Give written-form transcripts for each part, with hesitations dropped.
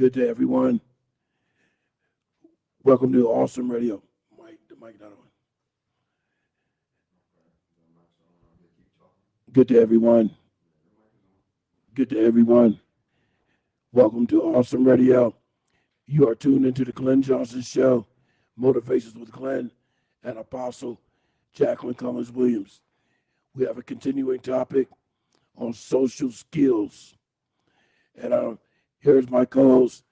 Good day, everyone. Welcome to Awesome Radio. The mic not on. Good day, everyone. Good day, everyone. Welcome to Awesome Radio. You are tuned into the Glenn Johnson Show, Motivations with Glenn and Apostle Jacqueline Collins Williams. We have a continuing topic on social skills. And here's my co-host,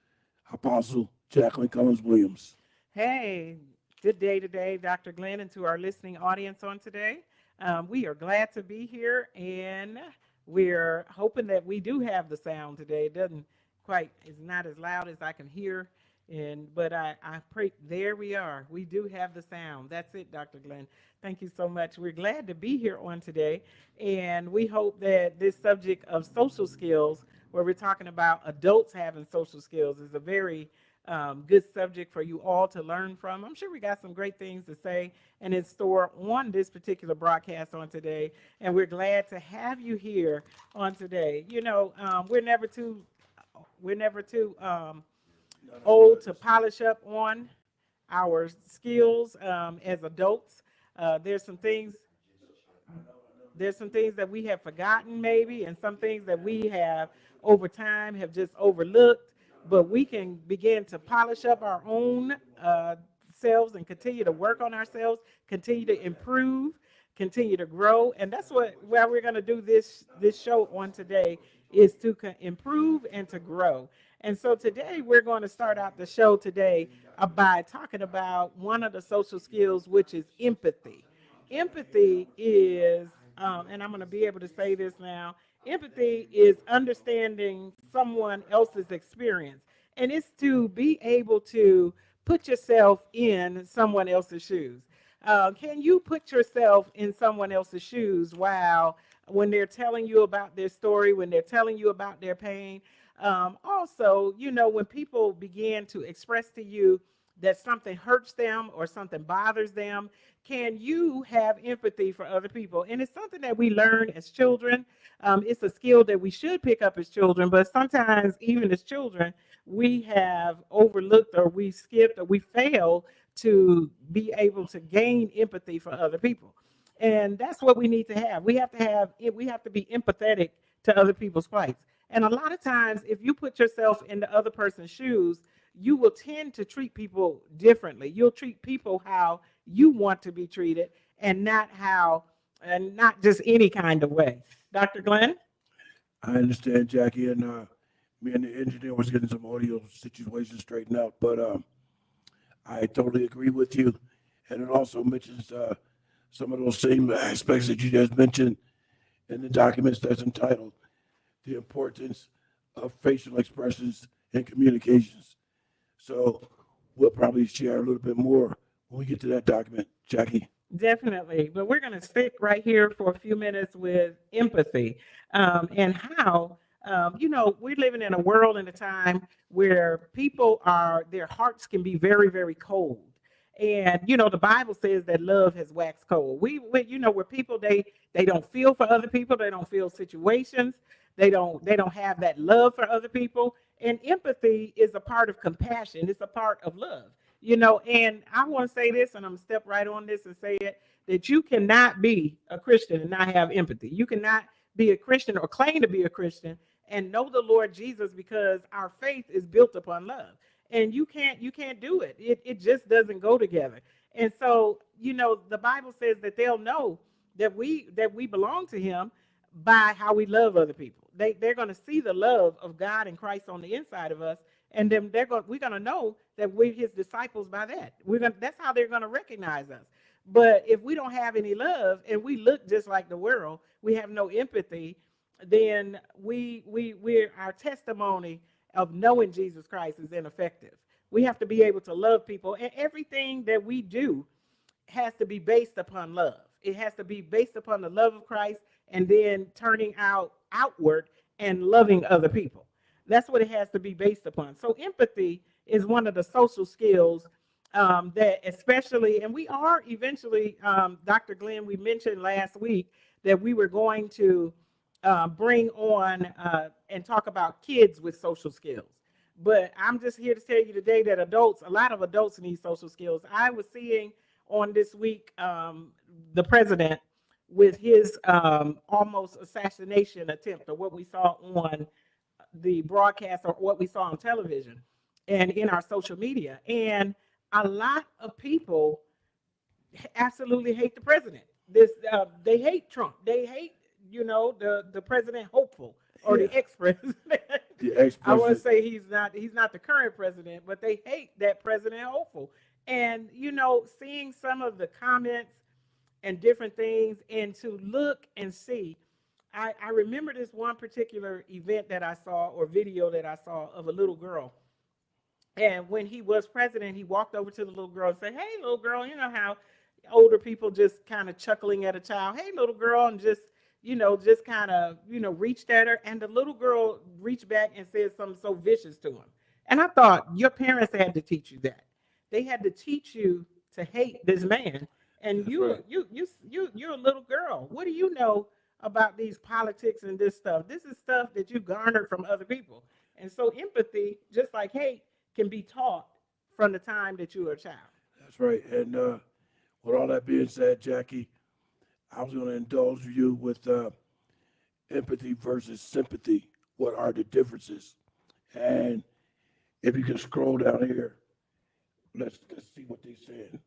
Apostle Jacqueline Collins Williams. Hey, good day today, Dr. Glenn, and to our listening audience on today. We are glad to be here, and we're hoping that we do have the sound today. It doesn't quite, it's not as loud as I can hear, but I pray, there we are. We do have the sound. That's it, Dr. Glenn. Thank you so much. We're glad to be here on today, and we hope that this subject of social skills, where we're talking about adults having social skills, is a very good subject for you all to learn from. I'm sure we got some great things to say and in store on this particular broadcast on today, and we're glad to have you here on today. You know, we're never too old to polish up on our skills as adults. There's some things. There's some things that we have forgotten, maybe, and some things that we have over time have just overlooked. But we can begin to polish up our own selves and continue to work on ourselves, continue to improve, continue to grow. And that's why we're going to do this show on today, is to improve and to grow. And so today we're going to start out the show today by talking about one of the social skills, which is empathy. Empathy is, and I'm going to be able to say this now, empathy is understanding someone else's experience, and it's to be able to put yourself in someone else's shoes. Can you put yourself in someone else's shoes when they're telling you about their story, when they're telling you about their pain? Also, you know, when people begin to express to you that something hurts them or something bothers them, can you have empathy for other people? And it's something that we learn as children. It's a skill that we should pick up as children, but sometimes even as children, we have overlooked or we skipped or we fail to be able to gain empathy for other people. And that's what we need to have. We have to be empathetic to other people's plights. And a lot of times, if you put yourself in the other person's shoes, you will tend to treat people differently. You'll treat people how you want to be treated, and not just any kind of way. Dr. Glenn? I understand, Jackie, and me and the engineer was getting some audio situations straightened out, but I totally agree with you. And it also mentions some of those same aspects that you just mentioned in the documents that's entitled The Importance of Facial Expressions in Communications. So we'll probably share a little bit more when we get to that document, Jackie. Definitely. But we're going to stick right here for a few minutes with empathy and how, we're living in a world and a time where their hearts can be very, very cold. And, you know, the Bible says that love has waxed cold. Where people, they don't feel for other people. They don't feel situations. They don't have that love for other people. And empathy is a part of compassion. It's a part of love. You know, and I want to say this, and I'm going to step right on this and say it, that you cannot be a Christian and not have empathy. You cannot be a Christian or claim to be a Christian and know the Lord Jesus, because our faith is built upon love. And you can't do it. It just doesn't go together. And so, you know, the Bible says that they'll know that we belong to him by how we love other people. They're going to see the love of God and Christ on the inside of us, and then we're going to know that we're his disciples by that. That's how they're going to recognize us. But if we don't have any love and we look just like the world, we have no empathy, then our testimony of knowing Jesus Christ is ineffective. We have to be able to love people, and everything that we do has to be based upon love. It has to be based upon the love of Christ, and then turning outward and loving other people. That's what it has to be based upon. So empathy is one of the social skills that especially, and we are eventually, Dr. Glenn, we mentioned last week that we were going to bring on and talk about kids with social skills. But I'm just here to tell you today that a lot of adults need social skills. I was seeing on this week the president with his almost assassination attempt, or what we saw on the broadcast or what we saw on television and in our social media. And a lot of people absolutely hate the president. They hate Trump. They hate, the president hopeful, or Yeah. the ex-president. The I want to ex-president. say he's not the current president, but they hate that president hopeful. And seeing some of the comments and different things, and to look and see, I remember this one particular event that I saw, or video that I saw, of a little girl. And when he was president, he walked over to the little girl and said, "Hey, little girl," you know how older people just kind of chuckling at a child, "Hey, little girl," and just kind of, reached at her. And the little girl reached back and said something so vicious to him. And I thought, your parents had to teach you that. They had to teach you to hate this man. And That's you, right. you're a little girl. What do you know about these politics and this stuff? This is stuff that you garnered from other people. And so empathy, just like hate, can be taught from the time that you were a child. That's right. And with all that being said, Jackie, I was going to indulge you with empathy versus sympathy. What are the differences? And if you can scroll down here, let's see what they're saying.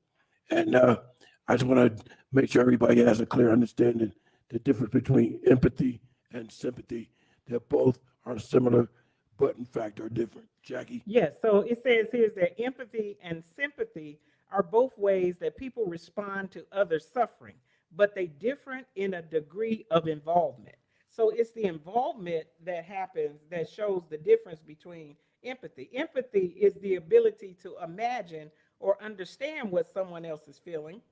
And I just want to make sure everybody has a clear understanding the difference between empathy and sympathy. That both are similar, but in fact are different. Jackie? Yes, so it says here that empathy and sympathy are both ways that people respond to others' suffering, but they differ in a degree of involvement. So it's the involvement that happens that shows the difference between empathy. Empathy is the ability to imagine or understand what someone else is feeling,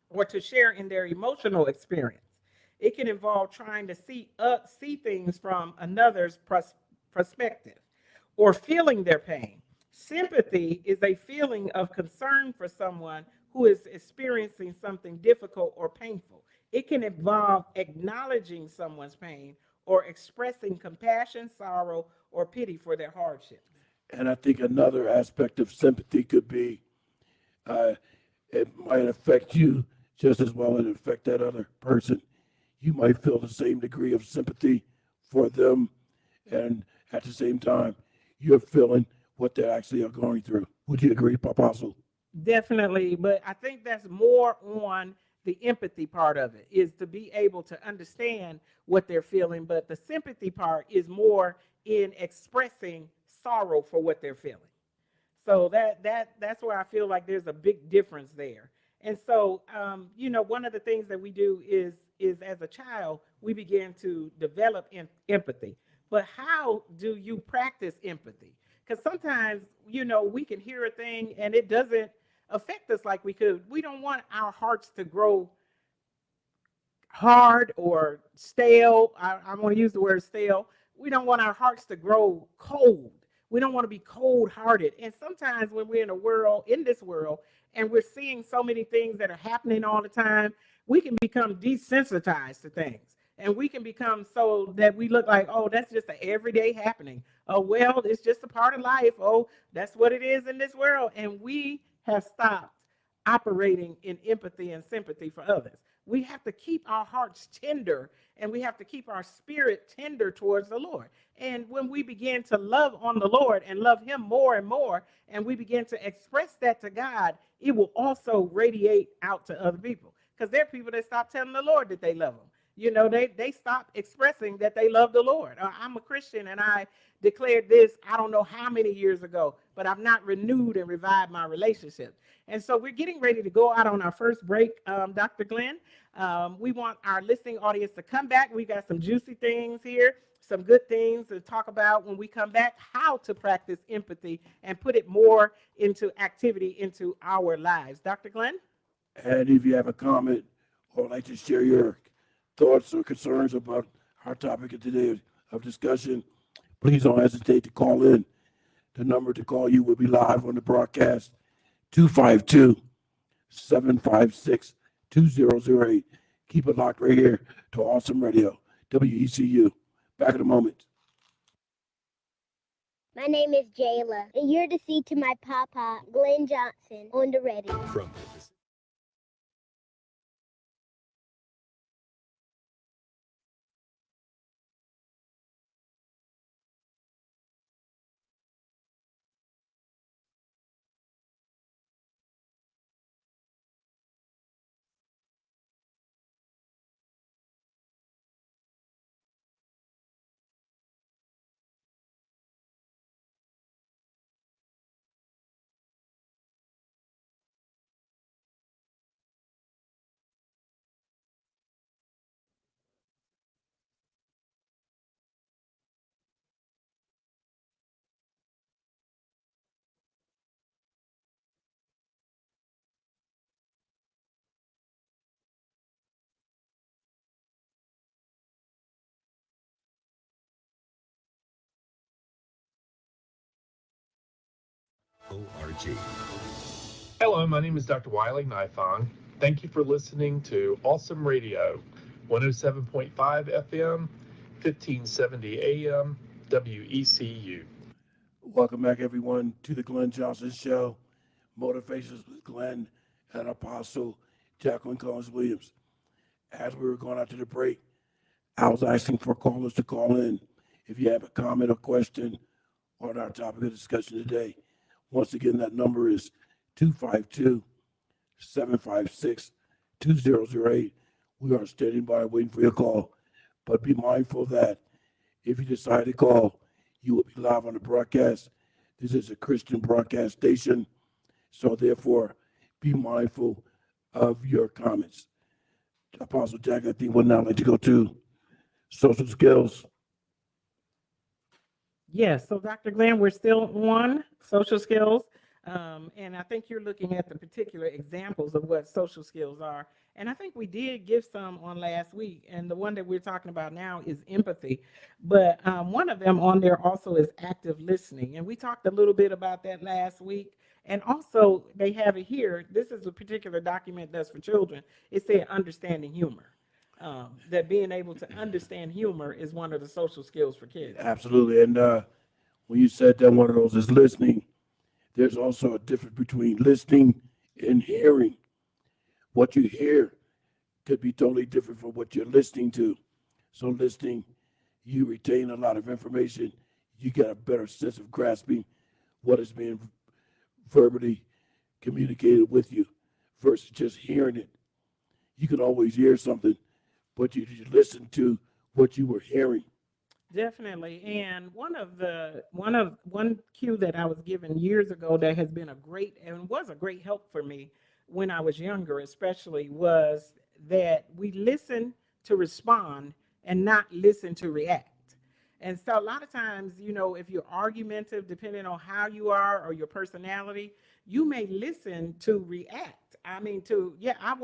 or to share in their emotional experience. It can involve trying to see things from another's perspective, or feeling their pain. Sympathy is a feeling of concern for someone who is experiencing something difficult or painful. It can involve acknowledging someone's pain, or expressing compassion, sorrow, or pity for their hardship. And I think another aspect of sympathy could be uh, it might affect you just as well as it affect that other person. You might feel the same degree of sympathy for them, and at the same time, you're feeling what they actually are going through. Would you agree, Papaso? Definitely, but I think that's more on the empathy part of it, is to be able to understand what they're feeling, but the sympathy part is more in expressing sorrow for what they're feeling. So that's where I feel like there's a big difference there. And so, one of the things that we do is as a child, we begin to develop empathy. But how do you practice empathy? Because sometimes, we can hear a thing and it doesn't affect us like we could. We don't want our hearts to grow hard or stale. I want to use the word stale. We don't want our hearts to grow cold. We don't want to be cold hearted. And sometimes when we're in this world, and we're seeing so many things that are happening all the time, we can become desensitized to things. And we can become so that we look like, oh, that's just an everyday happening. Oh, well, it's just a part of life. Oh, that's what it is in this world. And we have stopped operating in empathy and sympathy for others. We have to keep our hearts tender, and we have to keep our spirit tender towards the Lord. And when we begin to love on the Lord and love him more and more, and we begin to express that to God, it will also radiate out to other people. Because there are people that stop telling the Lord that they love him. They stop expressing that they love the Lord. I'm a Christian, and I declared this, I don't know how many years ago, but I've not renewed and revived my relationship. And so we're getting ready to go out on our first break, Dr. Glenn. We want our listening audience to come back. We got some juicy things here, some good things to talk about when we come back, how to practice empathy and put it more into activity into our lives. Dr. Glenn? And if you have a comment or like to share your thoughts or concerns about our topic of today of discussion, please don't hesitate to call in. The number to call you will be live on the broadcast, 252-756-2008. Keep it locked right here to Awesome Radio, WECU. Back in a moment. My name is Jayla, and you're to see to my papa, Glenn Johnson, on the ready. From ORG. Hello, my name is Dr. Wiley Nifong. Thank you for listening to Awesome Radio, 107.5 FM, 1570 AM, WECU. Welcome back, everyone, to the Glenn Johnson Show, Motivations with Glenn and Apostle Jacqueline Collins Williams. As we were going out to the break, I was asking for callers to call in if you have a comment or question on our topic of discussion today. Once again, that number is 252-756-2008. We are standing by waiting for your call, but be mindful that if you decide to call, you will be live on the broadcast. This is a Christian broadcast station, so therefore, be mindful of your comments. Apostle Jack, I think we'll now like to go to social skills. Yes, so Dr. Glenn, we're still on social skills. And I think you're looking at the particular examples of what social skills are. And I think we did give some on last week. And the one that we're talking about now is empathy. But one of them on there also is active listening. And we talked a little bit about that last week. And also, they have it here. This is a particular document that's for children. It said understanding humor. That being able to understand humor is one of the social skills for kids. Absolutely. And when you said that one of those is listening, there's also a difference between listening and hearing. What you hear could be totally different from what you're listening to. So listening, you retain a lot of information. You get a better sense of grasping what is being verbally communicated with you versus just hearing it. You can always hear something, but you listen to what you were hearing. Definitely. And one cue that I was given years ago that has been a great and was a great help for me when I was younger, especially, was that we listen to respond and not listen to react. And so a lot of times, if you're argumentative, depending on how you are or your personality, you may listen to react. I want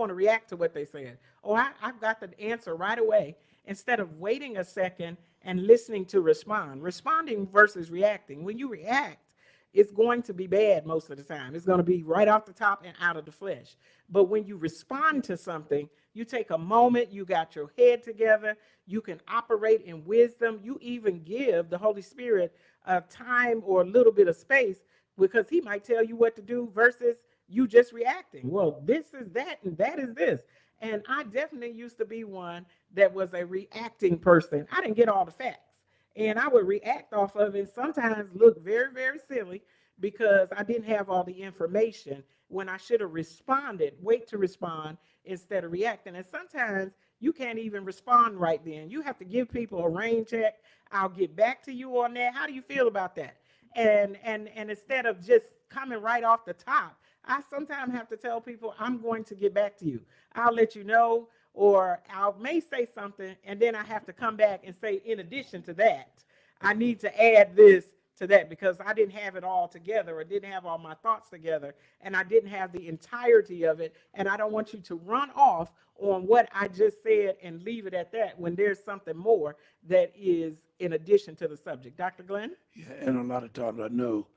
to react to what they said. I've got the answer right away, instead of waiting a second and listening to respond. Responding versus reacting. When you react, it's going to be bad most of the time. It's going to be right off the top and out of the flesh. But when you respond to something, you take a moment, you got your head together, you can operate in wisdom. You even give the Holy Spirit a time or a little bit of space, because he might tell you what to do versus you just reacting. Well, this is that and that is this. And I definitely used to be one that was a reacting person. I didn't get all the facts, and I would react off of it, sometimes look very, very silly because I didn't have all the information when I should have responded, wait to respond instead of reacting. And sometimes you can't even respond right then. You have to give people a rain check. I'll get back to you on that. How do you feel about that? And instead of just coming right off the top, I sometimes have to tell people, I'm going to get back to you. I'll let you know, or I may say something, and then I have to come back and say, in addition to that, I need to add this to that, because I didn't have it all together, or didn't have all my thoughts together, and I didn't have the entirety of it. And I don't want you to run off on what I just said and leave it at that when there's something more that is in addition to the subject. Dr. Glenn? Yeah, and a lot of times I know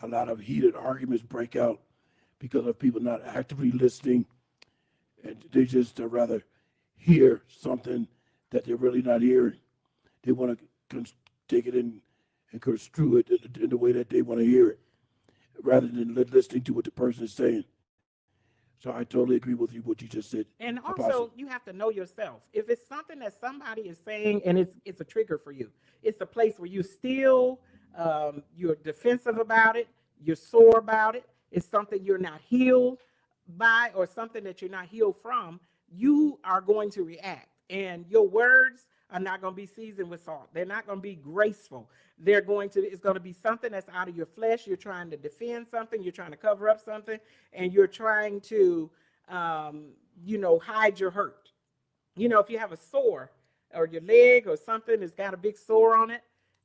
a lot of heated arguments break out because of people not actively listening, and they just rather hear something that they're really not hearing. They want to take it in and construe it in the way that they want to hear it, rather than listening to what the person is saying. So I totally agree with you what you just said. And also, Apostle. you have to know yourself. If it's something that somebody is saying and it's a trigger for you, it's a place where you still you're defensive about it, you're sore about it. It's something you're not healed by, or something that you're not healed from. You are going to react, and your words are not going to be seasoned with salt. They're not going to be graceful. It's going to be something that's out of your flesh. You're trying to defend something. You're trying to cover up something, and you're trying to, hide your hurt. If you have a sore or your leg or something that's got a big sore on it,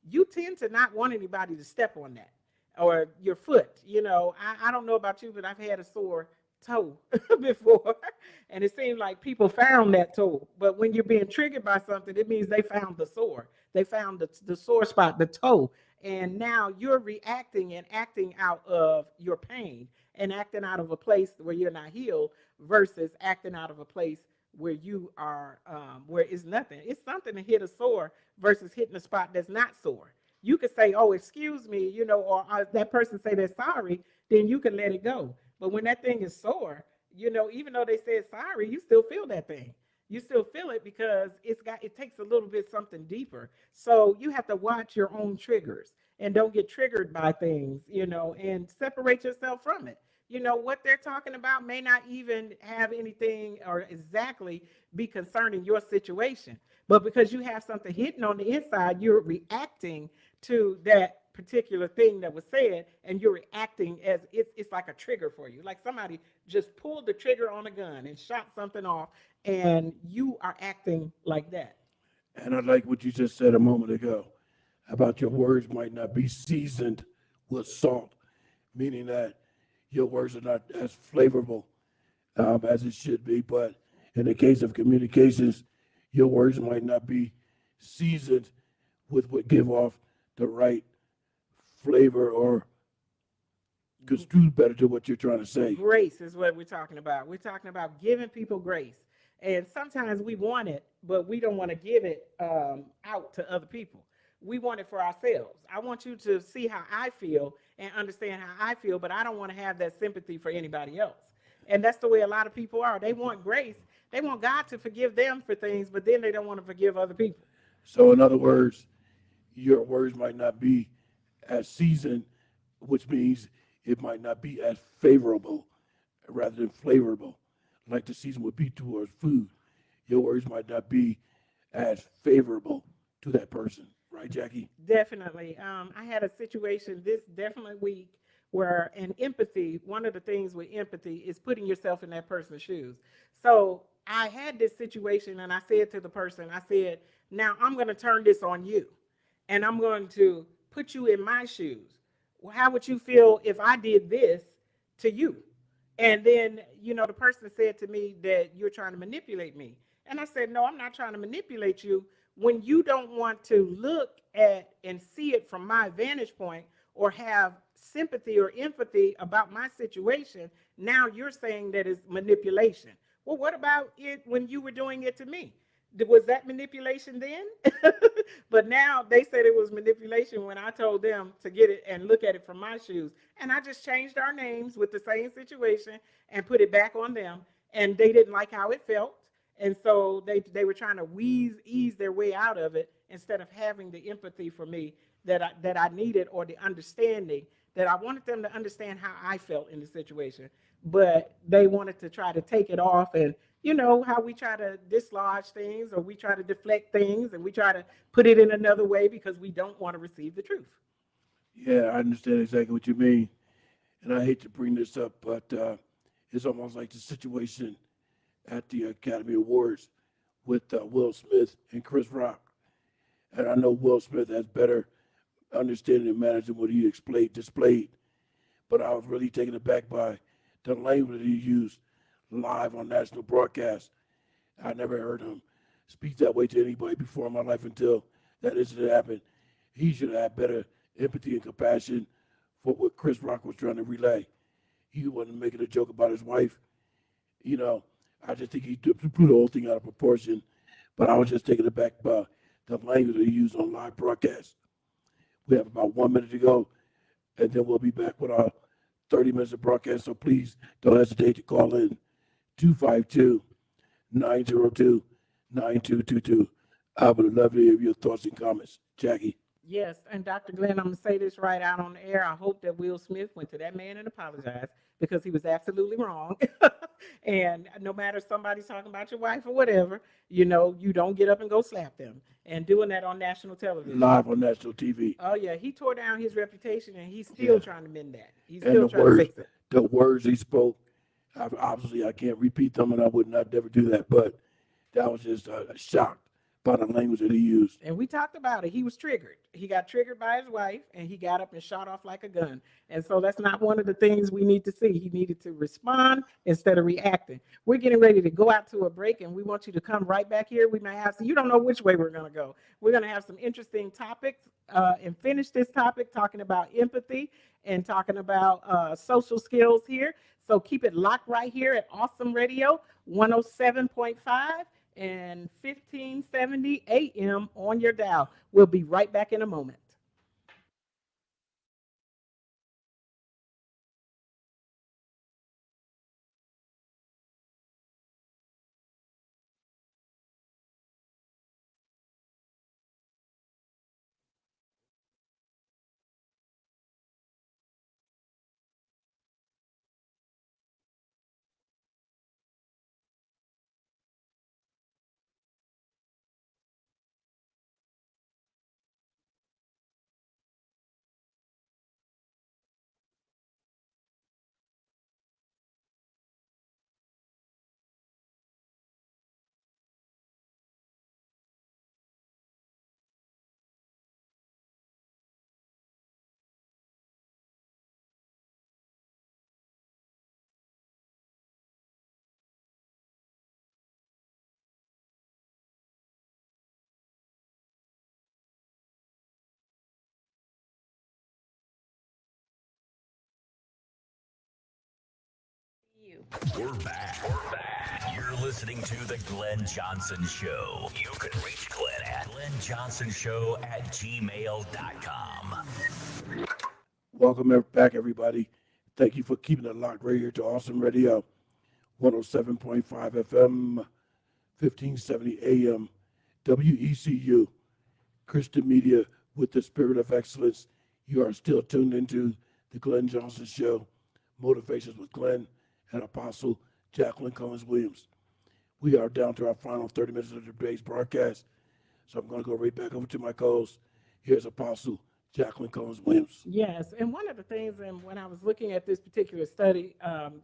you tend to not want anybody to step on that, or your foot. I don't know about you, but I've had a sore toe before, and it seemed like people found that toe. But when you're being triggered by something, it means they found the sore. They found the sore spot, the toe, and now you're reacting and acting out of your pain and acting out of a place where you're not healed, versus acting out of a place where you are, where it's nothing. It's something to hit a sore versus hitting a spot that's not sore. You could say, "Oh, excuse me," or that person say they're sorry, then you can let it go. But when that thing is sore, even though they said sorry, you still feel that thing. You still feel it because it takes a little bit something deeper. So you have to watch your own triggers and don't get triggered by things, and separate yourself from it. What they're talking about may not even have anything or exactly be concerning your situation. But because you have something hidden on the inside, you're reacting to that particular thing that was said, and you're reacting as it's like a trigger for you. Like somebody just pulled the trigger on a gun and shot something off, and you are acting like that. And I like what you just said a moment ago about your words might not be seasoned with salt, meaning that your words are not as flavorful as it should be. But in the case of communications, your words might not be seasoned with what give off the right flavor or construed better to what you're trying to say. Grace is what we're talking about. We're talking about giving people grace. And sometimes we want it, but we don't want to give it out to other people. We want it for ourselves. I want you to see how I feel and understand how I feel, but I don't want to have that sympathy for anybody else. And that's the way a lot of people are. They want grace. They want God to forgive them for things, but then they don't want to forgive other people. So in other words, your words might not be as seasoned, which means it might not be as favorable rather than flavorable, like the season would be towards food. Your words might not be as favorable to that person. Right, Jackie? Definitely. I had a situation this definitely week where one of the things with empathy is putting yourself in that person's shoes. So I had this situation, and I said to the person, I said, now I'm going to turn this on you, and I'm going to put you in my shoes. Well, how would you feel if I did this to you? And then, the person said to me that you're trying to manipulate me. And I said, no, I'm not trying to manipulate you. When you don't want to look at and see it from my vantage point, or have sympathy or empathy about my situation, now you're saying that it's manipulation. Well, what about it when you were doing it to me? Was that manipulation then? But now they said it was manipulation when I told them to get it and look at it from my shoes. And I just changed our names with the same situation and put it back on them. And they didn't like how it felt. And so they were trying to ease their way out of it, instead of having the empathy for me that I needed, or the understanding that I wanted them to understand how I felt in the situation. But they wanted to try to take it off, and how we try to dislodge things, or we try to deflect things, and we try to put it in another way because we don't want to receive the truth. Yeah, I understand exactly what you mean. And I hate to bring this up, but it's almost like the situation at the Academy Awards with Will Smith and Chris Rock. And I know Will Smith has better understanding and managing what he displayed. But I was really taken aback by the language that he used live on national broadcast. I never heard him speak that way to anybody before in my life until that incident happened. He should have had better empathy and compassion for what Chris Rock was trying to relay. He wasn't making a joke about his wife. I just think he blew the whole thing out of proportion. But I was just taken aback by the language that he used on live broadcast, We have about 1 minute to go, and then we'll be back with our 30 minutes of broadcast. So please don't hesitate to call in 252-902-9222. I would love to hear your thoughts and comments. Jackie. Yes, and Dr. Glenn, I'm gonna say this right out on the air. I hope that Will Smith went to that man and apologized because he was absolutely wrong. And no matter somebody's talking about your wife or whatever, you don't get up and go slap them. And doing that on national television. Live on national TV. Oh yeah, he tore down his reputation, and he's still Yeah. trying to mend that. He's And still the trying words, to fix it. the words he spoke, obviously I can't repeat them, and I would not ever do that. But that was just a shock by the language that he used. And we talked about it. He was triggered. He got triggered by his wife, and he got up and shot off like a gun. And so that's not one of the things we need to see. He needed to respond instead of reacting. We're getting ready to go out to a break, and we want you to come right back here. We might have you don't know which way we're going to go. We're going to have some interesting topics and finish this topic talking about empathy and talking about social skills here. So keep it locked right here at Awesome Radio 107.5. and 1570 AM on your dial. We'll be right back in a moment. We're back. You're listening to The Glenn Johnson Show. You can reach Glenn at glennjohnsonshow@gmail.com. Welcome back, everybody. Thank you for keeping it locked right here to Awesome Radio 107.5 FM, 1570 AM, WECU, Christian Media with the spirit of excellence. You are still tuned into The Glenn Johnson Show, Motivations with Glenn and Apostle Jacqueline Collins Williams. We are down to our final 30 minutes of today's broadcast. So I'm going to go right back over to my co-host. Here's Apostle Jacqueline Collins Williams. Yes, and one of the things, and when I was looking at this particular study,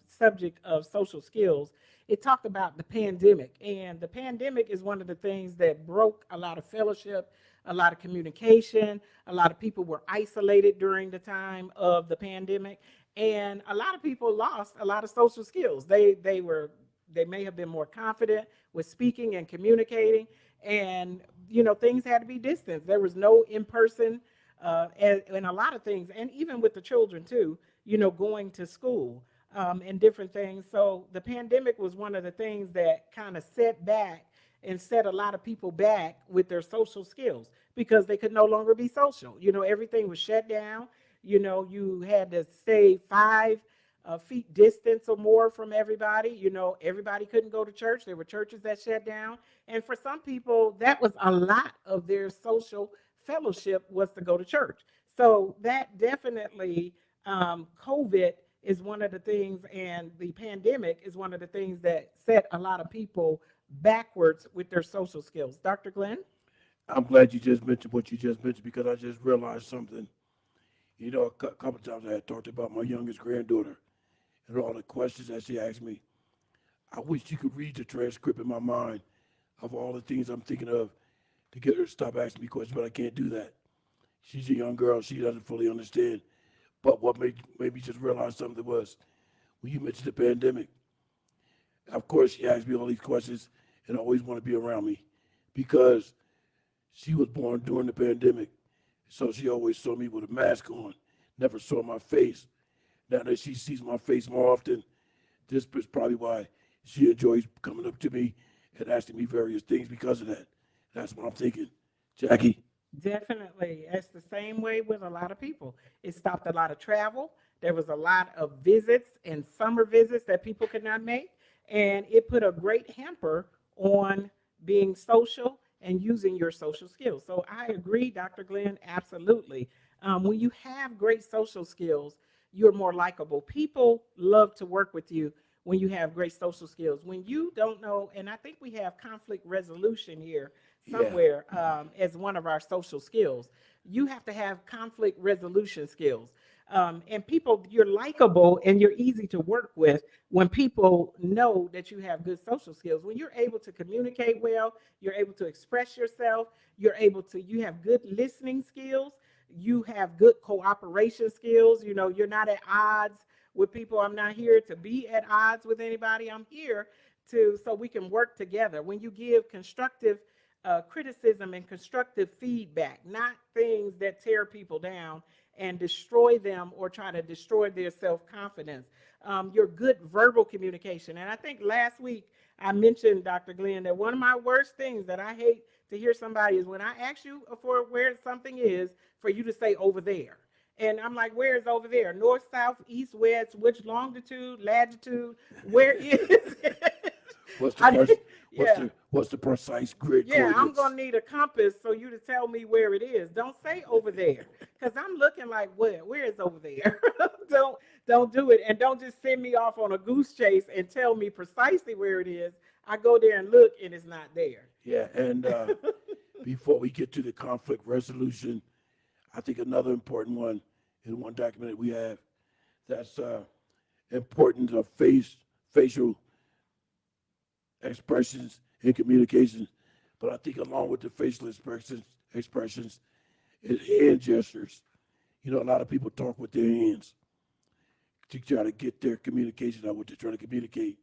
subject of social skills, it talked about the pandemic. And the pandemic is one of the things that broke a lot of fellowship, a lot of communication. A lot of people were isolated during the time of the pandemic. And a lot of people lost a lot of social skills. They may have been more confident with speaking and communicating, and things had to be distanced. There was no in-person and a lot of things, and even with the children too, going to school and different things. So the pandemic was one of the things that kind of set back and set a lot of people back with their social skills because they could no longer be social. Everything was shut down. You had to stay 5 feet distance or more from everybody. Everybody couldn't go to church. There were churches that shut down. And for some people, that was a lot of their social fellowship was to go to church. So that definitely, COVID is one of the things, and the pandemic is one of the things that set a lot of people backwards with their social skills. Dr. Glenn? I'm glad you just mentioned what you just mentioned because I just realized something. A couple of times I had talked about my youngest granddaughter and all the questions that she asked me. I wish you could read the transcript in my mind of all the things I'm thinking of to get her to stop asking me questions, but I can't do that. She's a young girl. She doesn't fully understand. But what made me just realize something was when you mentioned the pandemic, of course, she asked me all these questions and always want to be around me because she was born during the pandemic. So she always saw me with a mask on, never saw my face. Now that she sees my face more often, this is probably why she enjoys coming up to me and asking me various things because of that. That's what I'm thinking. Jackie? Definitely. It's the same way with a lot of people. It stopped a lot of travel. There was a lot of visits and summer visits that people could not make. And it put a great hamper on being social and using your social skills. So I agree, Dr. Glenn, absolutely. When you have great social skills, you're more likable. People love to work with you when you have great social skills. When you don't know, and I think we have conflict resolution here somewhere as one of our social skills. You have to have conflict resolution skills. And people, you're likable and you're easy to work with when people know that you have good social skills. When you're able to communicate well, you're able to express yourself, you have good listening skills, you have good cooperation skills. You know, you're not at odds with people. I'm not here to be at odds with anybody. I'm here so we can work together. When you give constructive criticism and constructive feedback, not things that tear people down and destroy them or try to destroy their self-confidence. Your good verbal communication. And I think last week I mentioned, Dr. Glenn, that one of my worst things that I hate to hear somebody is when I ask you for where something is, for you to say over there. And I'm like, where is over there? North, south, east, west, which longitude, latitude, where is it? What's the precise grid? Yeah, I'm coordinates? gonna need a compass so you to tell me where it is. Don't say over there, because I'm looking like where is over there? don't do it, and don't just send me off on a goose chase and tell me precisely where it is. I go there and look, and it's not there. Yeah, and before we get to the conflict resolution, I think another important one is one document we have that's importance of facial expressions in communication. But I think along with the facial expressions is hand gestures. You know, a lot of people talk with their hands to try to get their communication out, what they're trying to communicate.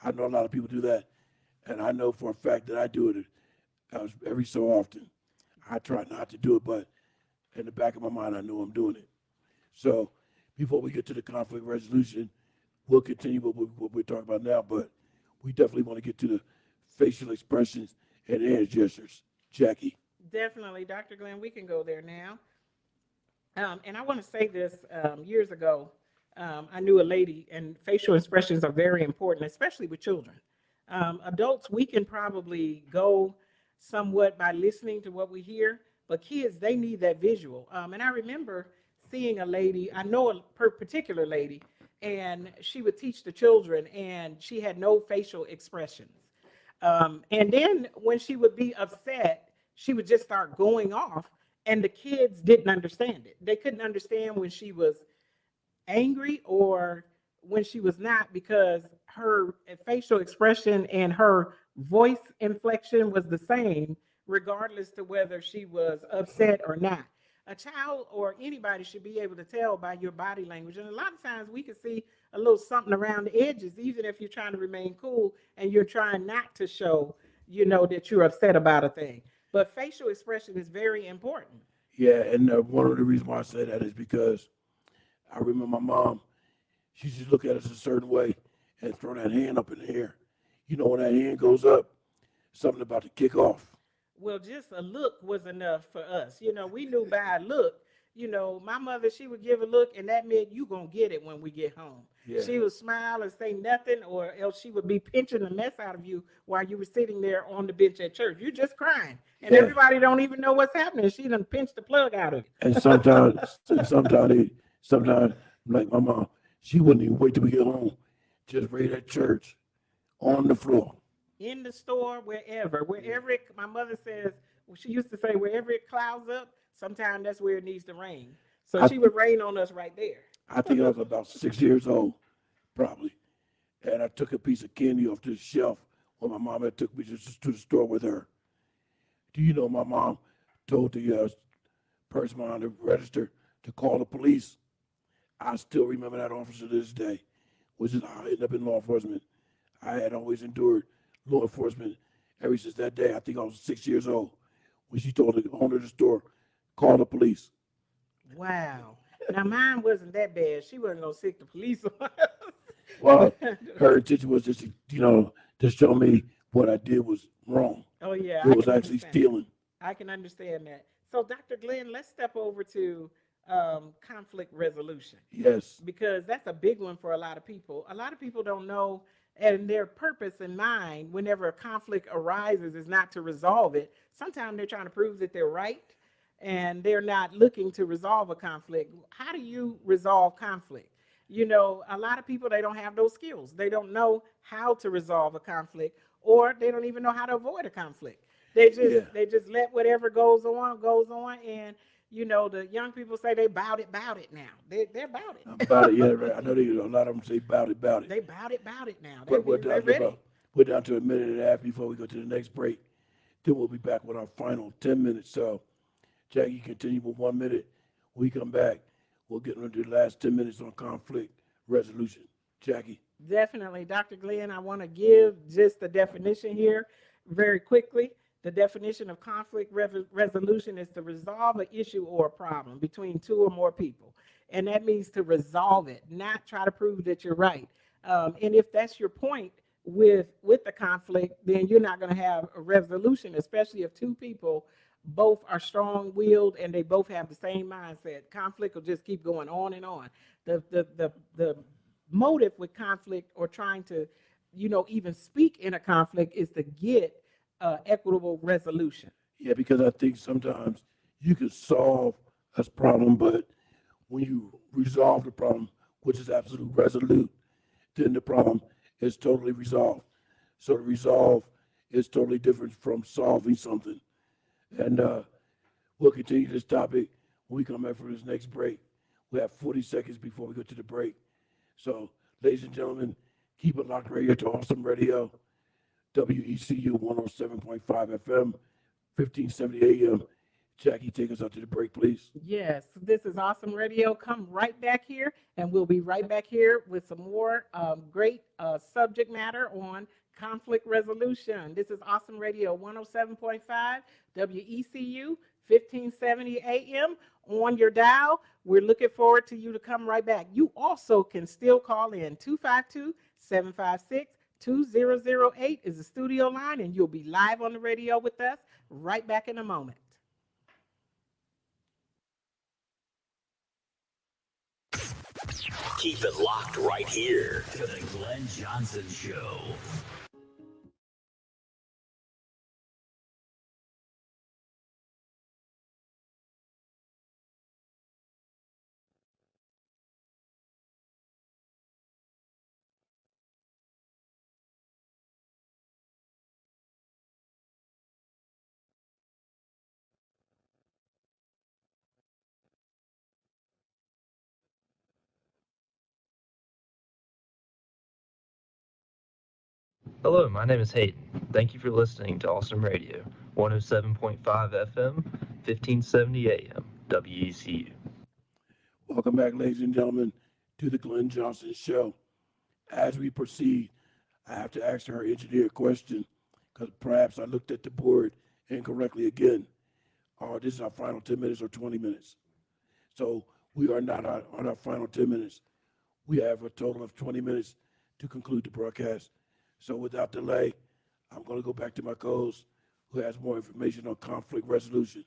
I know a lot of people do that, and I know for a fact that I do it every so often. I try not to do it, but in the back of my mind, I know I'm doing it. So before we get to the conflict resolution, we'll continue what we're talking about now, but we definitely want to get to the facial expressions and hand gestures. Jackie. Definitely, Dr. Glenn, we can go there now. And I want to say this, years ago, I knew a lady, and facial expressions are very important, especially with children. Adults, we can probably go somewhat by listening to what we hear, but kids, they need that visual. And I remember seeing a lady, I know a particular lady, and she would teach the children, and she had no facial expressions. And then when she would be upset, she would just start going off, and the kids didn't understand it. They couldn't understand when she was angry or when she was not, because her facial expression and her voice inflection was the same, regardless to whether she was upset or not. A child or anybody should be able to tell by your body language. And a lot of times we can see a little something around the edges, even if you're trying to remain cool and you're trying not to show, you know, that you're upset about a thing. But facial expression is very important. Yeah, and one of the reasons why I say that is because I remember my mom, she used to look at us a certain way and throw that hand up in the air. You know, when that hand goes up, something about to kick off. Well, just a look was enough for us. You know, we knew by a look. You know, my mother, she would give a look, and that meant you gonna get it when we get home. Yeah. She would smile and say nothing, or else she would be pinching the mess out of you while you were sitting there on the bench at church. You're just crying, and Yeah. everybody don't even know what's happening. She done pinched the plug out of you. And sometimes, like my mom, she wouldn't even wait till we get home. Just right at church, on the floor. In the store, wherever my mother says, well, she used to say, wherever it clouds up, sometimes that's where it needs to rain. So she would rain on us right there. I think I was about 6 years old, probably. And I took a piece of candy off the shelf when my mom had took me to the store with her. Do you know my mom told the person behind the register to call the police? I still remember that officer to this day, which is how I ended up in law enforcement. I had always endured law enforcement ever since that day. I think I was 6 years old when she told the owner of the store, call the police. Wow. Now mine wasn't that bad. She wasn't gonna sick the police on us. Well, her intention was just, to show me what I did was wrong. Oh yeah. It was actually stealing. I can understand that. So, Dr. Glenn, let's step over to conflict resolution, Yes. because that's a big one for a lot of people. A lot of people don't know, and their purpose in mind whenever a conflict arises is not to resolve it. Sometimes they're trying to prove that they're right, and they're not looking to resolve a conflict. How do you resolve conflict? You know, a lot of people, they don't have those skills. They don't know how to resolve a conflict, or they don't even know how to avoid a conflict. Yeah. They just let whatever goes on, and you know, the young people say they bout it now. They're about it. About it, yeah, right. I know a lot of them say about it. They bout it now. But They're ready. we're down to a minute and a half before we go to the next break. Then we'll be back with our final 10 minutes. So, Jackie, continue with 1 minute. When we come back, we'll get into the last 10 minutes on conflict resolution. Jackie. Definitely, Dr. Glenn, I want to give just the definition here very quickly. The definition of conflict resolution is to resolve an issue or a problem between two or more people. And that means to resolve it, not try to prove that you're right. And if that's your point with the conflict, then you're not going to have a resolution, especially if two people both are strong-willed and they both have the same mindset. Conflict will just keep going on and on. The motive with conflict, or trying to, you know, even speak in a conflict, is to get equitable resolution. Yeah, because I think sometimes you can solve a problem, but when you resolve the problem, which is absolute resolute, then the problem is totally resolved. So the resolve is totally different from solving something. And we'll continue this topic when we come back for this next break. We have 40 seconds before we go to the break. So, ladies and gentlemen, keep it locked right here to Awesome Radio, WECU 107.5 FM, 1570 AM. Jackie, take us out to the break, please. Yes, this is Awesome Radio. Come right back here, and we'll be right back here with some more great subject matter on conflict resolution. This is Awesome Radio 107.5 WECU 1570 AM on your dial. We're looking forward to you to come right back. You also can still call in. 252-756-2008 is the studio line, and you'll be live on the radio with us right back in a moment. Keep it locked right here to the Glenn Johnson Show. Hello, my name is Hayden. Thank you for listening to Awesome Radio, 107.5 FM, 1570 AM, WECU. Welcome back, ladies and gentlemen, to the Glenn Johnson Show. As we proceed, I have to ask our engineer a question, because perhaps I looked at the board incorrectly again. This is our final 10 minutes or 20 minutes. So we are not on our final 10 minutes. We have a total of 20 minutes to conclude the broadcast. So without delay, I'm going to go back to my co-host, who has more information on conflict resolution,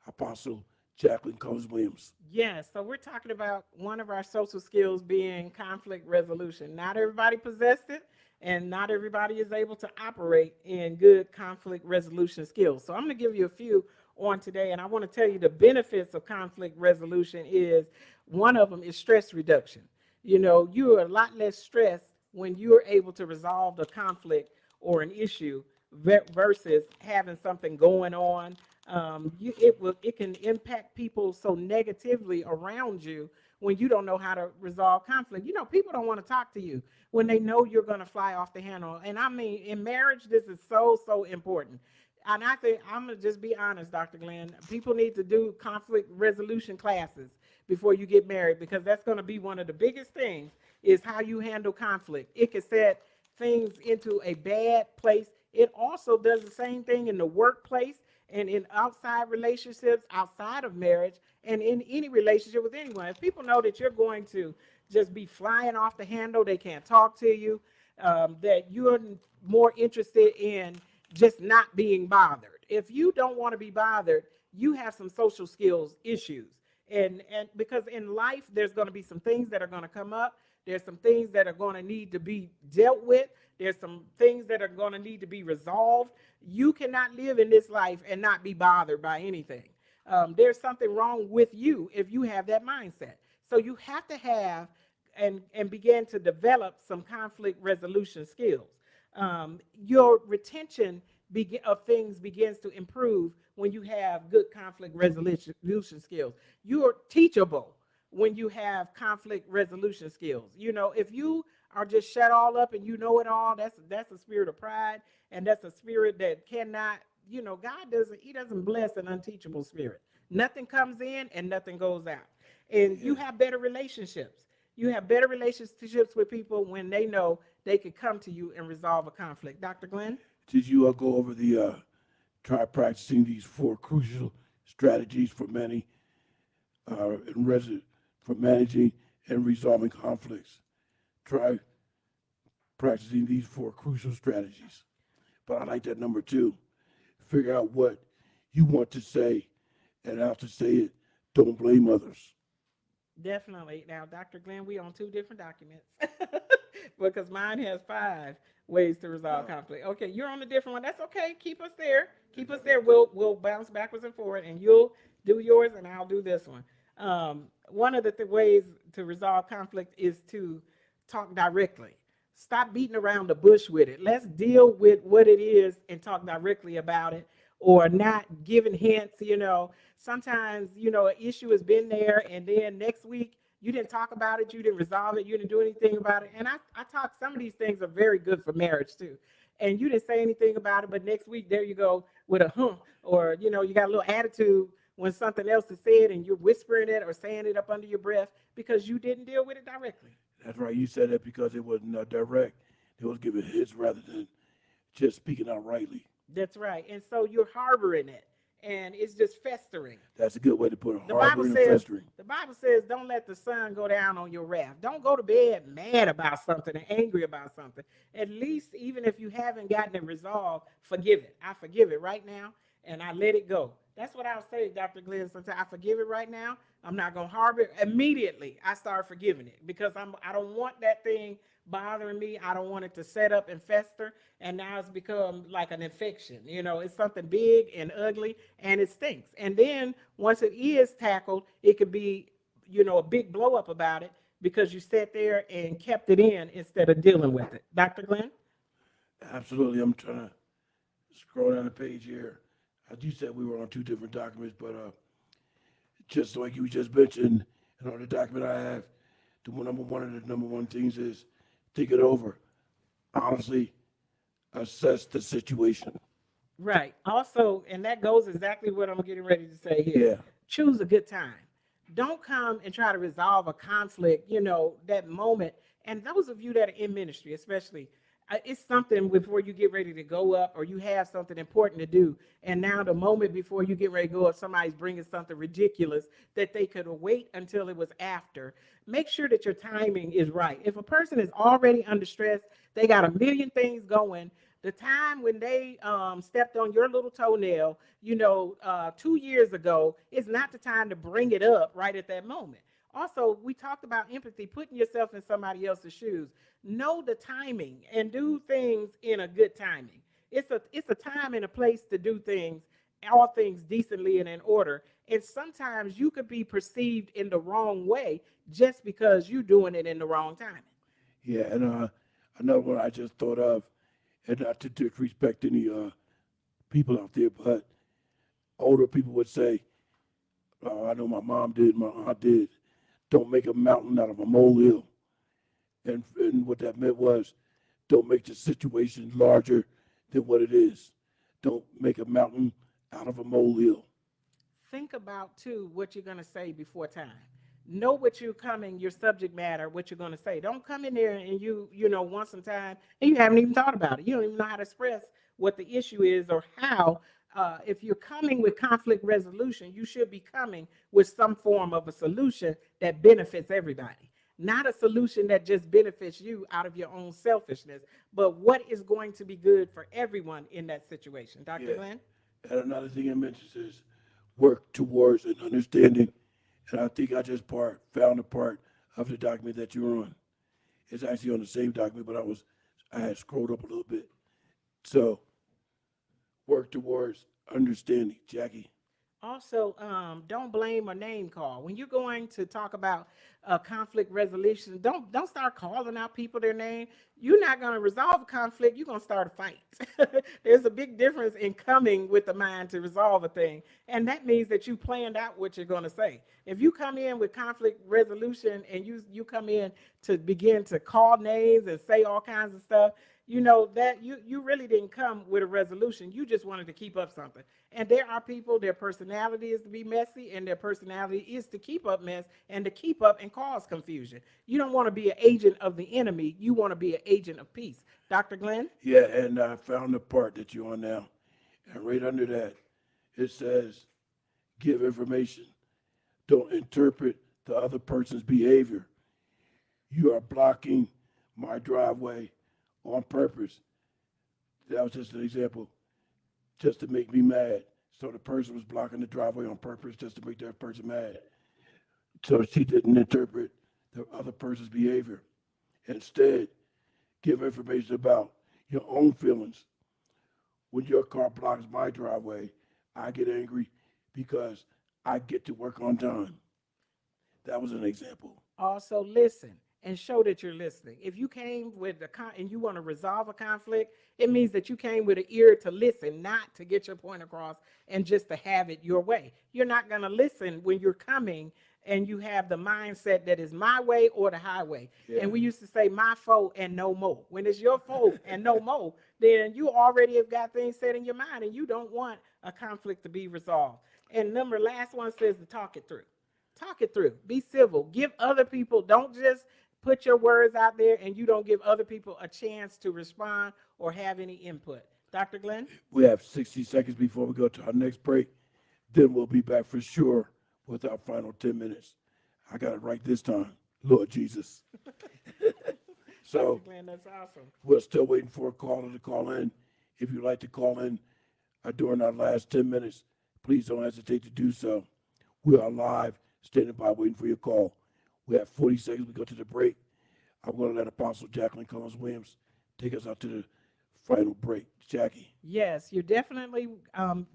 Apostle Jacqueline Combs-Williams. Yes, so we're talking about one of our social skills being conflict resolution. Not everybody possessed it, and not everybody is able to operate in good conflict resolution skills. So I'm going to give you a few on today, and I want to tell you the benefits of conflict resolution is, one of them is stress reduction. You know, you are a lot less stressed when you're able to resolve the conflict or an issue versus having something going on. It can impact people so negatively around you when you don't know how to resolve conflict. You know, people don't want to talk to you when they know you're going to fly off the handle. And I mean, in marriage, this is so important. And I think, I'm going to just be honest, Dr. Glenn, people need to do conflict resolution classes before you get married, because that's going to be one of the biggest things, is how you handle conflict. It can set things into a bad place. It also does the same thing in the workplace and in outside relationships, outside of marriage, and in any relationship with anyone. If people know that you're going to just be flying off the handle, they can't talk to you, that you're more interested in just not being bothered. If you don't want to be bothered, you have some social skills issues. And because in life, there's going to be some things that are going to come up. There's some things that are going to need to be dealt with. There's some things that are going to need to be resolved. You cannot live in this life and not be bothered by anything. There's something wrong with you if you have that mindset. So you have to have and begin to develop some conflict resolution skills. Your retention of things begins to improve when you have good conflict resolution skills. You are teachable when you have conflict resolution skills. You know, if you are just shut all up and you know it all, that's a spirit of pride, and that's a spirit that cannot, you know, God doesn't bless an unteachable spirit. Nothing comes in and nothing goes out. And you have better relationships. You have better relationships with people when they know they could come to you and resolve a conflict. Dr. Glenn? Did you go over the try practicing these 4 crucial strategies for for managing and resolving conflicts? Try practicing these 4 crucial strategies. But I like that number 2. Figure out what you want to say and how to say it. Don't blame others. Definitely. Now, Dr. Glenn, we on 2 different documents because mine has 5 ways to resolve conflict. Okay, you're on a different one. That's okay. Keep us there. Keep us there. We'll bounce backwards and forward, and you'll do yours, and I'll do this one. One of the ways to resolve conflict is to talk directly. Stop beating around the bush with it. Let's deal with what it is and talk directly about it, or not giving hints. You know, sometimes, you know, an issue has been there, and then next week you didn't talk about it, you didn't resolve it, you didn't do anything about it. And I talk, some of these things are very good for marriage too. And you didn't say anything about it, but next week there you go with a or, you know, you got a little attitude when something else is said and you're whispering it or saying it up under your breath because you didn't deal with it directly. That's right. You said that because it wasn't direct. It was giving hints rather than just speaking out rightly. That's right. And so you're harboring it, and it's just festering. That's a good way to put it. Harboring and festering. The Bible says, don't let the sun go down on your wrath. Don't go to bed mad about something and angry about something. At least, even if you haven't gotten it resolved, forgive it. I forgive it right now, and I let it go. That's what I'll say, Dr. Glenn. Sometimes I forgive it right now. I'm not going to harbor it. Immediately, I start forgiving it because I don't want that thing bothering me. I don't want it to set up and fester, and now it's become like an infection. You know, it's something big and ugly, and it stinks. And then once it is tackled, it could be, you know, a big blow up about it because you sat there and kept it in instead of dealing with it. Dr. Glenn? Absolutely. I'm trying to scroll down the page here. As you said, we were on 2 different documents, but just like you just mentioned, and on the document I have, one of the number one things is think it over. Honestly, assess the situation. Right. Also, and that goes exactly what I'm getting ready to say here. Yeah. Choose a good time. Don't come and try to resolve a conflict, you know, that moment. And those of you that are in ministry, especially, it's something before you get ready to go up or you have something important to do. And now the moment before you get ready to go up, somebody's bringing something ridiculous that they could wait until it was after. Make sure that your timing is right. If a person is already under stress, they got a million things going. The time when they stepped on your little toenail, you know, 2 years ago, is not the time to bring it up right at that moment. Also, we talked about empathy, putting yourself in somebody else's shoes. Know the timing and do things in a good timing. It's a time and a place to do things, all things decently and in order. And sometimes you could be perceived in the wrong way just because you're doing it in the wrong timing. Yeah, and another one I just thought of, and not to disrespect any people out there, but older people would say, I know my mom did, my aunt did, don't make a mountain out of a molehill. And what that meant was, don't make the situation larger than what it is. Don't make a mountain out of a molehill. Think about, too, what you're going to say before time. Know what you're coming, your subject matter, what you're going to say. Don't come in there and you want some time and you haven't even thought about it. You don't even know how to express what the issue is or how. If you're coming with conflict resolution, you should be coming with some form of a solution that benefits everybody. Not a solution that just benefits you out of your own selfishness, but what is going to be good for everyone in that situation. Dr. Glenn? And another thing it mentions is work towards an understanding. And I think I just found a part of the document that you're on. It's actually on the same document, but I had scrolled up a little bit. So work towards understanding, Jackie. Also, don't blame or name call. When you're going to talk about conflict resolution, don't start calling out people their name. You're not going to resolve a conflict. You're going to start a fight. There's a big difference in coming with the mind to resolve a thing, and that means that you planned out what you're going to say. If you come in with conflict resolution and you come in to begin to call names and say all kinds of stuff, you know that you really didn't come with a resolution. You just wanted to keep up something. And there are people, their personality is to be messy, and their personality is to keep up mess and to keep up and cause confusion. You don't want to be an agent of the enemy. You want to be an agent of peace. Dr. Glenn? Yeah, and I found the part that you're on now. And right under that, it says, give information. Don't interpret the other person's behavior. You are blocking my driveway on purpose. That was just an example, just to make me mad. So the person was blocking the driveway on purpose just to make that person mad. So she didn't interpret the other person's behavior. Instead, give information about your own feelings. When your car blocks my driveway, I get angry because I get to work on time. That was an example. Also listen and show that you're listening. If you came with and you want to resolve a conflict, it means that you came with an ear to listen, not to get your point across and just to have it your way. You're not going to listen when you're coming and you have the mindset that is my way or the highway. Yeah. And we used to say my foe and no more. When it's your foe and no more, then you already have got things set in your mind and you don't want a conflict to be resolved. And last one says to talk it through. Talk it through. Be civil. Give other people, don't just put your words out there and you don't give other people a chance to respond or have any input. Dr. Glenn? We have 60 seconds before we go to our next break. Then we'll be back for sure with our final 10 minutes. I got it right this time, Lord Jesus. So Dr. Glenn, that's awesome. we're still waiting for a caller to call in. If you'd like to call in during our last 10 minutes, please don't hesitate to do so. We are live, standing by, waiting for your call. We have 40 seconds. We go to the break. I'm going to let Apostle Jacqueline Collins-Williams take us out to the final break. Jackie. Yes, you're definitely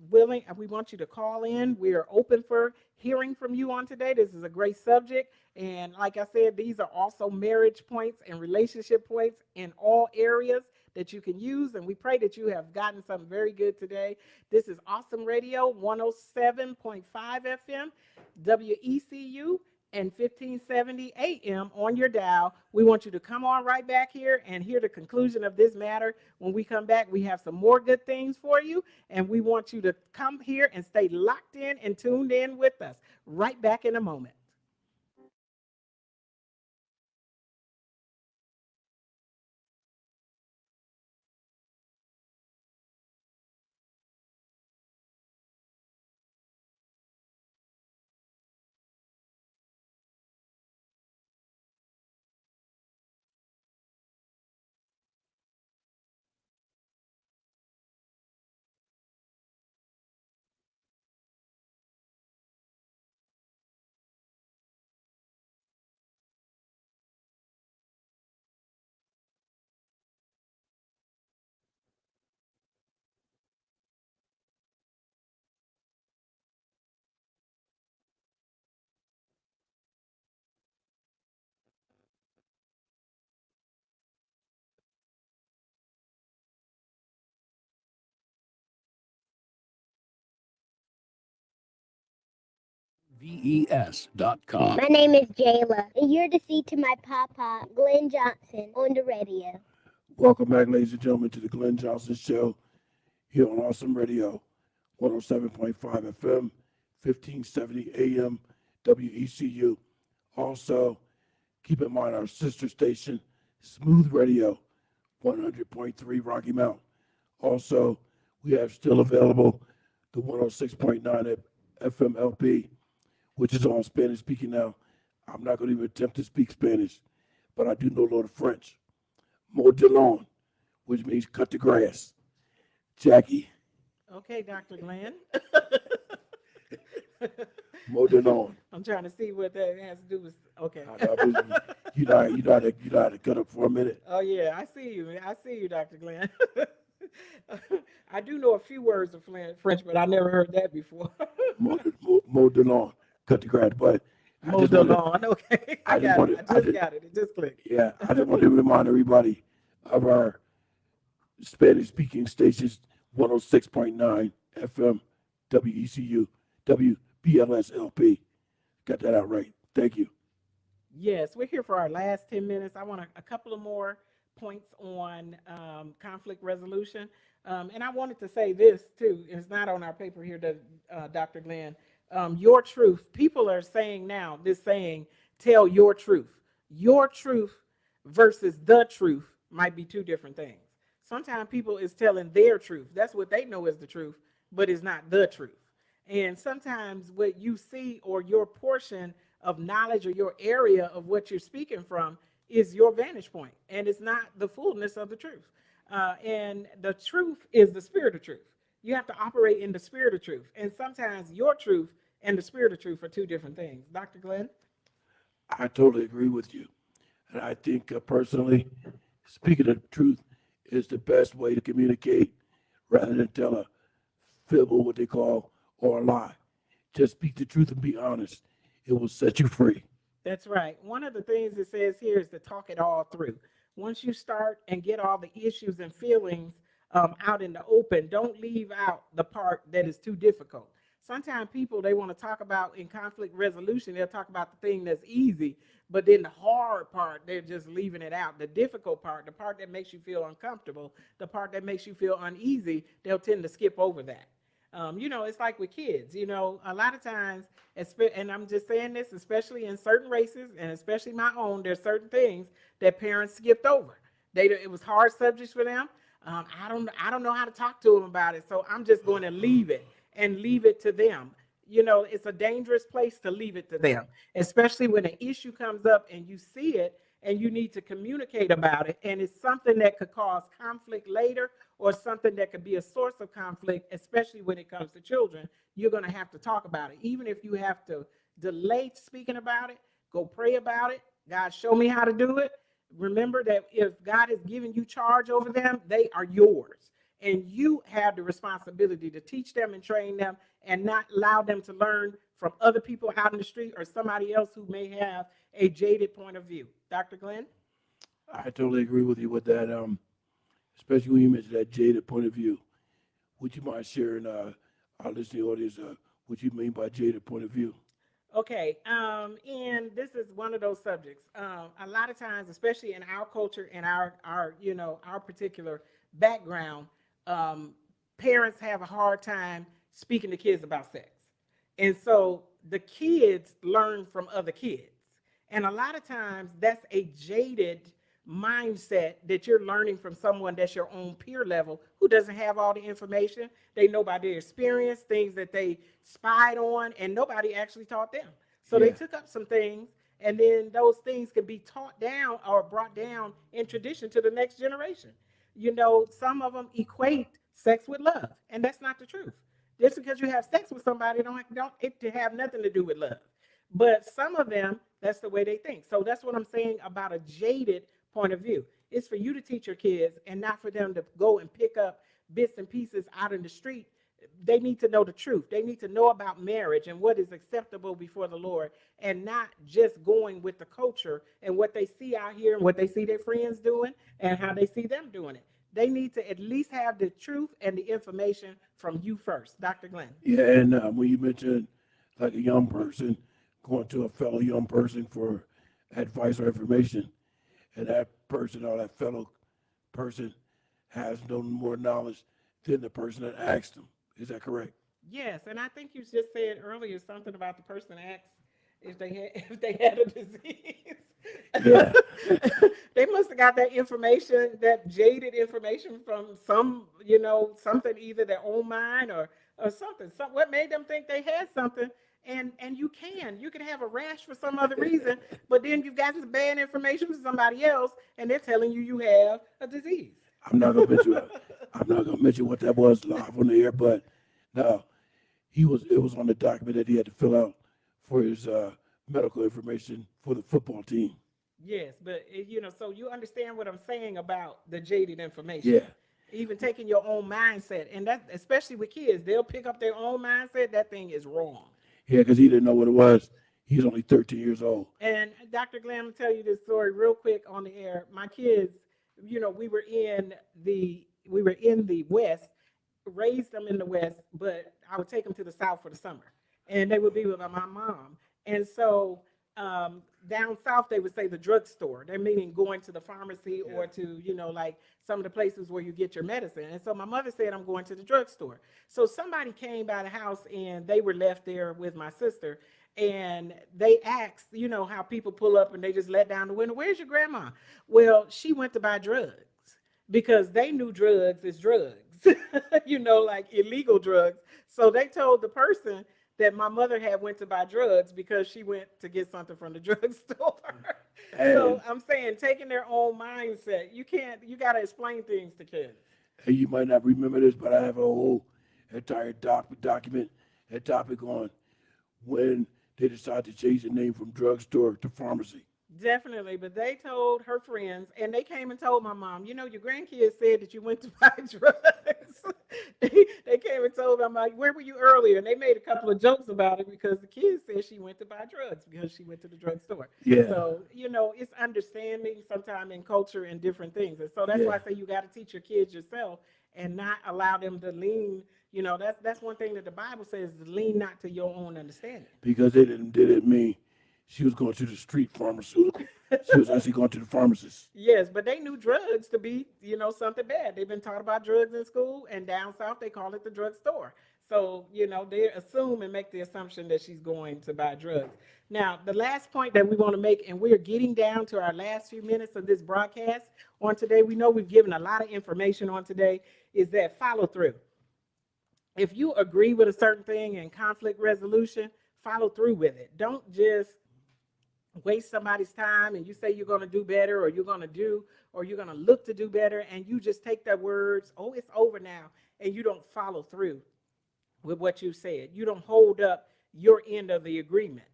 willing. We want you to call in. We are open for hearing from you on today. This is a great subject. And like I said, these are also marriage points and relationship points in all areas that you can use. And we pray that you have gotten something very good today. This is Awesome Radio 107.5 FM, WECU. And 1570 AM on your dial. We want you to come on right back here and hear the conclusion of this matter. When we come back, we have some more good things for you. And we want you to come here and stay locked in and tuned in with us. Right back in a moment. VES.com. My name is Jayla, and you're to see to my papa, Glenn Johnson, on the radio. Welcome back, ladies and gentlemen, to the Glenn Johnson Show here on Awesome Radio, 107.5 FM, 1570 AM, WECU. Also, keep in mind our sister station, Smooth Radio, 100.3 Rocky Mount. Also, we have still available the 106.9 FM LP, which is on Spanish speaking now. I'm not going to even attempt to speak Spanish, but I do know a little French. Modelon, which means cut the grass. Jackie. Okay, Dr. Glenn. Mow the lawn. I'm trying to see what that has to do with. Okay. You know how to cut up for a minute. Oh yeah, I see you. I see you, Dr. Glenn. I do know a few words of French, but I never heard that before. Mow the lawn, cut the grass. But I Mow just the wanted, lawn. Okay, I I just got it. wanted- I I just just- got it. It just clicked. yeah, I just want to remind everybody of our Spanish speaking stations 106.9 FM, WECU, WBLSLP. Got that out right. Thank you. Yes, we're here for our last 10 minutes. I want a couple of more points on conflict resolution. And I wanted to say this too. It's not on our paper here, Dr. Glenn. Your truth. People are saying now, this saying, tell your truth. Your truth versus the truth might be two different things. Sometimes people is telling their truth. That's what they know is the truth, but it's not the truth. And sometimes what you see or your portion of knowledge or your area of what you're speaking from is your vantage point, and it's not the fullness of the truth. And the truth is the spirit of truth. You have to operate in the spirit of truth. And sometimes your truth and the spirit of truth are two different things. Dr. Glenn? I totally agree with you. And I think personally, speaking the truth is the best way to communicate rather than tell a fibble, what they call, or a lie. Just speak the truth and be honest. It will set you free. That's right. One of the things it says here is to talk it all through. Once you start and get all the issues and feelings out in the open, don't leave out the part that is too difficult. Sometimes people, they want to talk about in conflict resolution, they'll talk about the thing that's easy, but then the hard part, they're just leaving it out. The difficult part, the part that makes you feel uncomfortable, the part that makes you feel uneasy, they'll tend to skip over that. It's like with kids, a lot of times, and I'm just saying this, especially in certain races and especially my own, there's certain things that parents skipped over. It was hard subjects for them. I don't know how to talk to them about it. So I'm just going to leave it to them. It's a dangerous place to leave it to them, especially when an issue comes up and you see it and you need to communicate about it. And it's something that could cause conflict later or something that could be a source of conflict, especially when it comes to children. You're going to have to talk about it. Even if you have to delay speaking about it, go pray about it. God, show me how to do it. Remember that if God has given you charge over them, they are yours. And you have the responsibility to teach them and train them and not allow them to learn from other people out in the street or somebody else who may have a jaded point of view. Dr. Glenn? I totally agree with you with that, especially when you mentioned that jaded point of view. Would you mind sharing our listening audience what you mean by jaded point of view? Okay, and this is one of those subjects. A lot of times, especially in our culture and our particular background, parents have a hard time speaking to kids about sex. And so the kids learn from other kids. And a lot of times that's a jaded mindset that you're learning from someone that's your own peer level who doesn't have all the information. They know by their experience, things that they spied on, and nobody actually taught them. So they took up some things, and then those things can be taught down or brought down in tradition to the next generation. Some of them equate sex with love, and that's not the truth. Just because you have sex with somebody don't it have nothing to do with love. But some of them, that's the way they think. So that's what I'm saying about a jaded point of view. It's for you to teach your kids and not for them to go and pick up bits and pieces out in the street. They need to know the truth. They need to know about marriage and what is acceptable before the Lord, and not just going with the culture and what they see out here and what they see their friends doing and how they see them doing it. They need to at least have the truth and the information from you first. Dr. Glenn. Yeah, and when you mentioned like a young person going to a fellow young person for advice or information, and that person or that fellow person has no more knowledge than the person that asked them. Is that correct? Yes, and I think you just said earlier something about the person asked if they had a disease. Yeah. They must have got that information, that jaded information from something, either their own mind or something. What made them think they had something? And you can have a rash for some other reason, but then you've got this bad information from somebody else, and they're telling you have a disease. I'm not gonna mention what that was live on the air, but no, it was on the document that he had to fill out for his medical information for the football team. Yes, but so you understand what I'm saying about the jaded information. Yeah. Even taking your own mindset, and that, especially with kids, they'll pick up their own mindset. That thing is wrong. Yeah, because he didn't know what it was. He's only 13 years old. And Dr. Glenn, I'll tell you this story real quick on the air. My kids, we were in the West, raised them in the West, but I would take them to the South for the summer, and they would be with my mom. And so down south, they would say the drugstore. They're meaning going to the pharmacy or to, like some of the places where you get your medicine. And so my mother said, I'm going to the drugstore. So somebody came by the house and they were left there with my sister. And they asked, how people pull up and they just let down the window, where's your grandma? Well, she went to buy drugs because they knew drugs is drugs, like illegal drugs. So they told the person that my mother had went to buy drugs because she went to get something from the drugstore. So I'm saying, taking their own mindset, you got to explain things to kids. And you might not remember this, but I have a whole entire document, a topic on when they decided to change the name from drugstore to pharmacy. Definitely, but they told her friends, and they came and told my mom, your grandkids said that you went to buy drugs. They came and told them, like, where were you earlier? And they made a couple of jokes about it because the kids said she went to buy drugs because she went to the drugstore. Yeah. So, it's understanding sometimes in culture and different things. And so that's why I say you got to teach your kids yourself and not allow them to lean. That's one thing that the Bible says, lean not to your own understanding. Because they didn't mean she was going to the street pharmaceutical. She was actually going to the pharmacist. Yes, but they knew drugs to be, something bad. They've been taught about drugs in school, and down south they call it the drugstore. So, they assume and make the assumption that she's going to buy drugs. Now, the last point that we want to make, and we're getting down to our last few minutes of this broadcast on today, we know we've given a lot of information on today, is that follow through. If you agree with a certain thing in conflict resolution, follow through with it. Don't just waste somebody's time and you say you're going to do better, or you're going to look to do better, and you just take their words, oh, it's over now, and you don't follow through with what you said. You don't hold up your end of the agreement.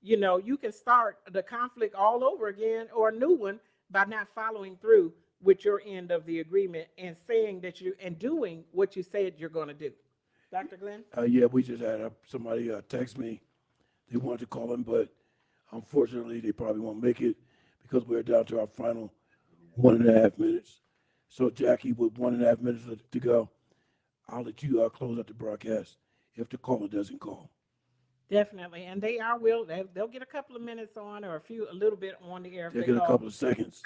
You can start the conflict all over again or a new one by not following through with your end of the agreement and saying that and doing what you said you're going to do. Dr. Glenn? Yeah, we just had somebody text me. They wanted to call him, but unfortunately, they probably won't make it because we're down to our final 1.5 minutes. So, Jackie, with 1.5 minutes to go, I'll let you close out the broadcast if the caller doesn't call. Definitely, and they'll get a couple of minutes on, or a little bit on the air. They'll get a couple of seconds.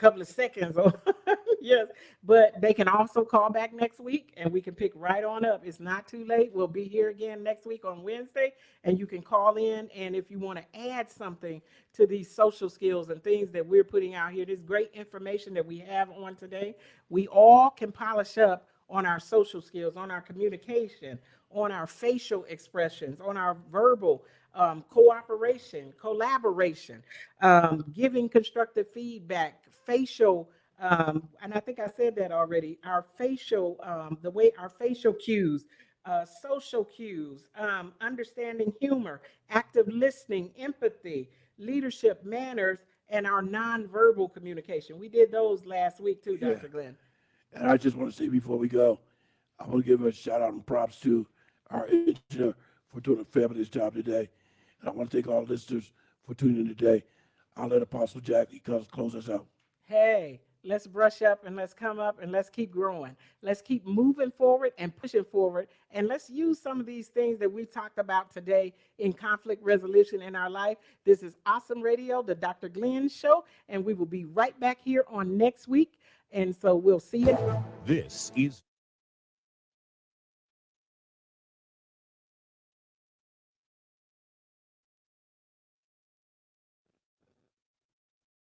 Yes, but they can also call back next week, and we can pick right on up. It's not too late. We'll be here again next week on Wednesday, and you can call in. And if you want to add something to these social skills and things that we're putting out here, this great information that we have on today, we all can polish up on our social skills, on our communication, on our facial expressions, on our verbal cooperation, collaboration, giving constructive feedback, facial, and I think I said that already, our facial, our facial cues, social cues, understanding humor, active listening, empathy, leadership, manners, and our nonverbal communication. We did those last week too, Dr. Glenn. And I just want to say before we go, I want to give a shout out and props to our engineer for doing a fabulous job today. And I want to thank all listeners for tuning in today. I'll let Apostle Jackie close us out. Hey, let's brush up and let's come up and let's keep growing. Let's keep moving forward and pushing forward. And let's use some of these things that we talked about today in conflict resolution in our life. This is Awesome Radio, the Dr. Glenn Show, and we will be right back here on next week. And so we'll see you. This is